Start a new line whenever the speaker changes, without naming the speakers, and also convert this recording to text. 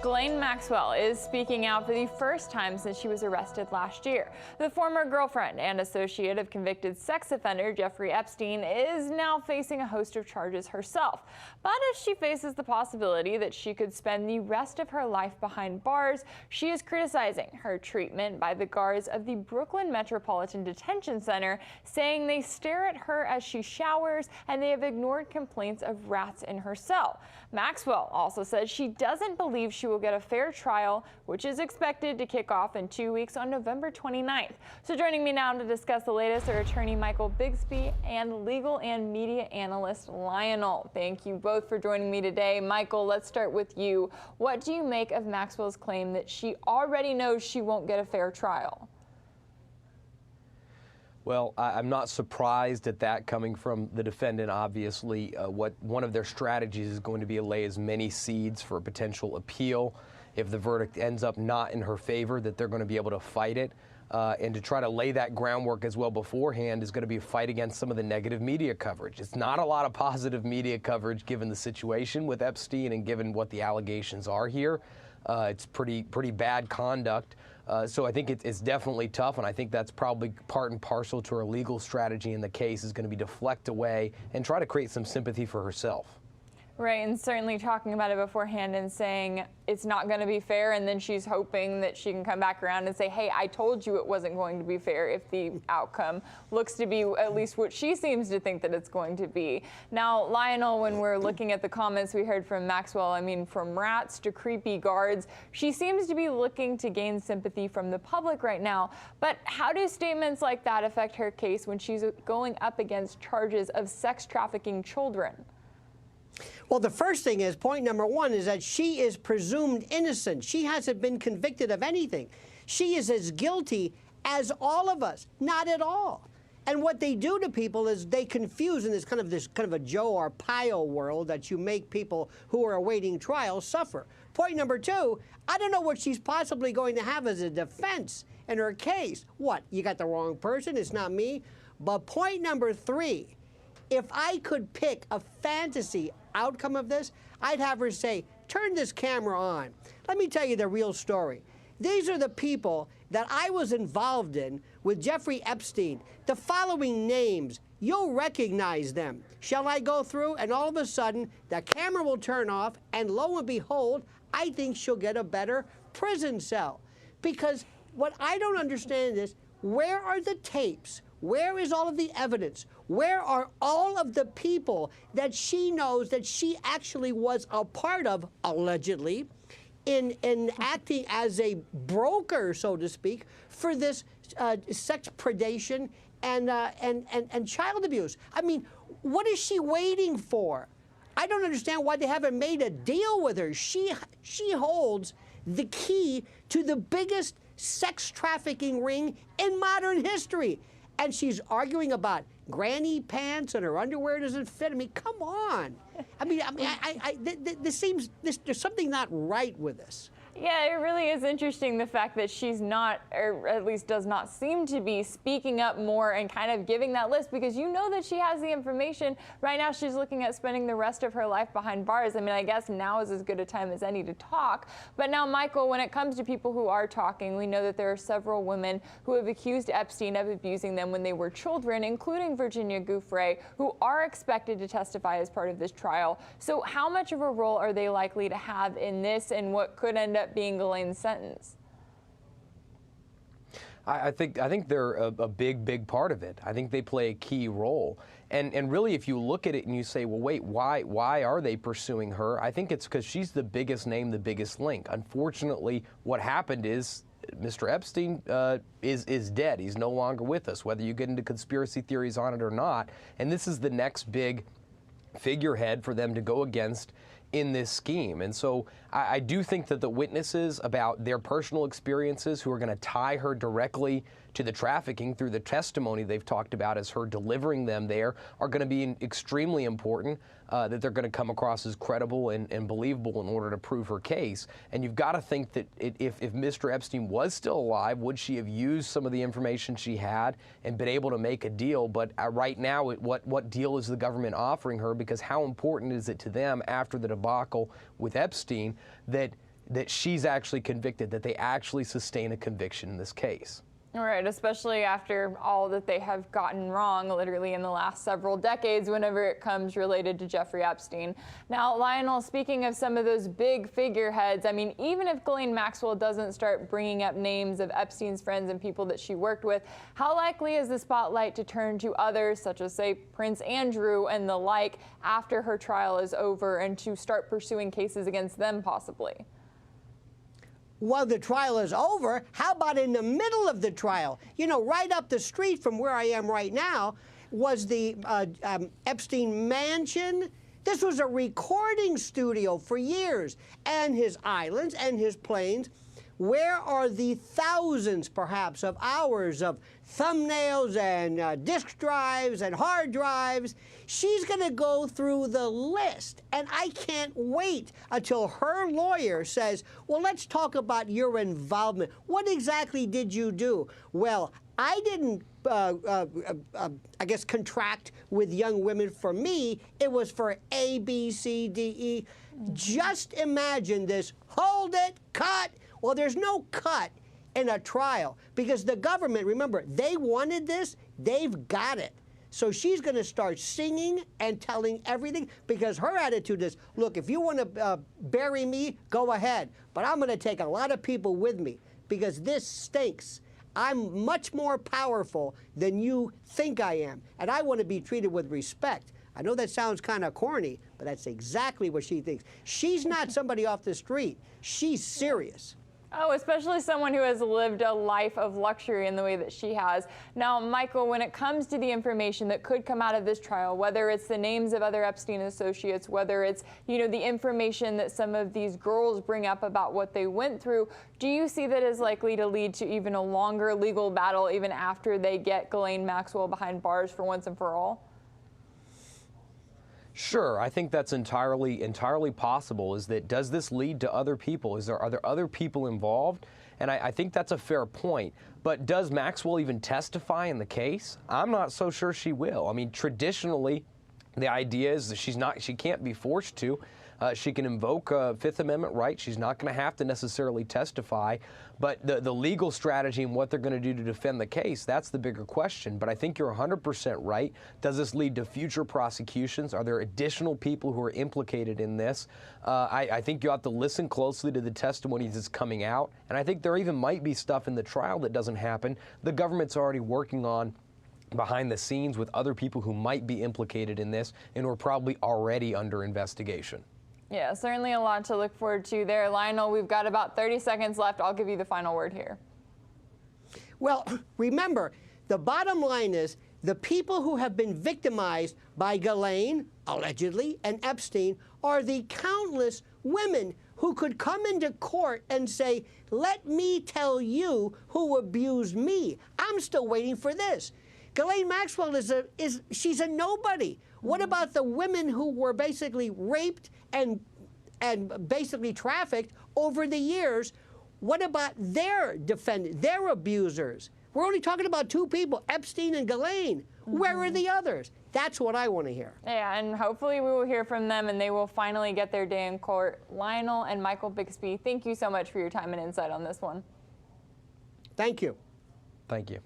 Ghislaine Maxwell is speaking out for the first time since she was arrested last year. The former girlfriend and associate of convicted sex offender Jeffrey Epstein is now facing a host of charges herself. But as she faces the possibility that she could spend the rest of her life behind bars, she is criticizing her treatment by the guards of the Brooklyn Metropolitan Detention Center, saying they stare at her as she showers and they have ignored complaints of rats in her cell. Maxwell also says she doesn't believe she will get a fair trial, which is expected to kick off in 2 weeks on November 29th. So joining me now to discuss the latest are attorney Michael Bixby and legal and media analyst Lionel. Thank you both for joining me today. Michael, let's start with you. What do you make of Maxwell's claim that she already knows she won't get a fair trial?
Well, I'm not surprised at that coming from the defendant, obviously. One of their strategies is going to be to lay as many seeds for a potential appeal. If the verdict ends up not in her favor, that they're going to be able to fight it. And to try to lay that groundwork as well beforehand is going to be a fight against some of the negative media coverage. It's not a lot of positive media coverage given the situation with Epstein and given what the allegations are here. It's pretty bad conduct. So I think it's definitely tough, and I think that's probably part and parcel to her legal strategy in the case is going to be deflect away and try to create some sympathy for herself.
Right, and certainly talking about it beforehand and saying it's not going to be fair, and then she's hoping that she can come back around and say, hey, I told you it wasn't going to be fair if the outcome looks to be at least what she seems to think that it's going to be. Now, Lionel, when we're looking at the comments we heard from Maxwell, I mean, from rats to creepy guards, she seems to be looking to gain sympathy from the public right now. But how do statements like that affect her case when she's going up against charges of sex trafficking children?
Well, the first thing is, point number one, is that she is presumed innocent. She hasn't been convicted of anything. She is as guilty as all of us, not at all. And what they do to people is they confuse in this kind of a Joe Arpaio world that you make people who are awaiting trial suffer. Point number two, I don't know what she's possibly going to have as a defense in her case. What, you got the wrong person, it's not me? But point number three, if I could pick a fantasy outcome of this, I'd have her say, turn this camera on. Let me tell you the real story. These are the people that I was involved in with Jeffrey Epstein. The following names, you'll recognize them. Shall I go through? And all of a sudden, the camera will turn off, and lo and behold, I think she'll get a better prison cell. Because what I don't understand is, where are the tapes? Where is all of the evidence? Where are all of the people that she knows that she actually was a part of, allegedly, in acting as a broker, so to speak, for this sex predation and child abuse? I mean, what is she waiting for? I don't understand why they haven't made a deal with her. She holds the key to the biggest sex trafficking ring in modern history. And she's arguing about granny pants and her underwear doesn't fit. I mean, come on. I mean, there's something not right with this.
Yeah, it really is interesting the fact that she's not, or at least does not seem to be, speaking up more and kind of giving that list, because you know that she has the information. Right now she's looking at spending the rest of her life behind bars. I mean, I guess now is as good a time as any to talk. But now, Michael, when it comes to people who are talking, we know that there are several women who have accused Epstein of abusing them when they were children, including Virginia Giuffre, who are expected to testify as part of this trial. So how much of a role are they likely to have in this and what could end up being Ghislaine's sentence?
I think they're a big part of it. I think they play a key role. And really, if you look at it and you say, well, wait, why are they pursuing her? I think it's because she's the biggest name, the biggest link. Unfortunately, what happened is Mr. Epstein is dead. He's no longer with us, whether you get into conspiracy theories on it or not. And this is the next big figurehead for them to go against in this scheme. And so I do think that the witnesses about their personal experiences who are going to tie her directly to the trafficking through the testimony they've talked about as her delivering them there are going to be extremely important, that they're going to come across as credible and believable in order to prove her case. And you've got to think that if Mr. Epstein was still alive, would she have used some of the information she had and been able to make a deal? But right now, what deal is the government offering her? Because how important is it to them after the debacle with Epstein that that she's actually convicted, that they actually sustain a conviction in this case.
All right, especially after all that they have gotten wrong literally in the last several decades whenever it comes related to Jeffrey Epstein. Now, Lionel, speaking of some of those big figureheads, I mean, even if Ghislaine Maxwell doesn't start bringing up names of Epstein's friends and people that she worked with, how likely is the spotlight to turn to others, such as, say, Prince Andrew and the like, after her trial is over and to start pursuing cases against them possibly?
Well, the trial is over. How about in the middle of the trial? You know, right up the street from where I am right now was the Epstein mansion. This was a recording studio for years, and his islands and his planes. Where are the thousands, perhaps, of hours of thumbnails and disk drives and hard drives? She's going to go through the list, and I can't wait until her lawyer says, well, let's talk about your involvement. What exactly did you do? Well, I didn't, I guess, contract with young women for me. It was for A, B, C, D, E. Just imagine this. Hold it, cut. Well, there's no cut in a trial because the government, remember, they wanted this, they've got it. So she's going to start singing and telling everything because her attitude is, look, if you want to bury me, go ahead. But I'm going to take a lot of people with me because this stinks. I'm much more powerful than you think I am, and I want to be treated with respect. I know that sounds kind of corny, but that's exactly what she thinks. She's not somebody off the street. She's serious.
Oh, especially someone who has lived a life of luxury in the way that she has. Now, Michael, when it comes to the information that could come out of this trial, whether it's the names of other Epstein associates, whether it's, you know, the information that some of these girls bring up about what they went through, do you see that as likely to lead to even a longer legal battle even after they get Ghislaine Maxwell behind bars for once and for all?
Sure, I think that's entirely possible. Is that, does this lead to other people? Are there other people involved? And I think that's a fair point. But does Maxwell even testify in the case? I'm not so sure she will. I mean, traditionally, the idea is that she can't be forced to. She can invoke a Fifth Amendment right. She's not going to have to necessarily testify. But the legal strategy and what they're going to do to defend the case, that's the bigger question. But I think you're 100% right. Does this lead to future prosecutions? Are there additional people who are implicated in this? I think you have to listen closely to the testimonies that's coming out. And I think there even might be stuff in the trial that doesn't happen. The government's already working on behind the scenes with other people who might be implicated in this and who are probably already under investigation.
Yeah, certainly a lot to look forward to there. Lionel, we've got about 30 seconds left. I'll give you the final word here.
Well, remember, the bottom line is the people who have been victimized by Ghislaine, allegedly, and Epstein are the countless women who could come into court and say, let me tell you who abused me. I'm still waiting for this. Ghislaine Maxwell she's a nobody. What about the women who were basically raped and basically trafficked over the years? What about their abusers? We're only talking about two people, Epstein and Ghislaine. Where are the others? That's what I want to hear.
Yeah, and hopefully we will hear from them and they will finally get their day in court. Lionel and Michael Bixby, thank you so much for your time and insight on this one.
Thank you.
Thank you.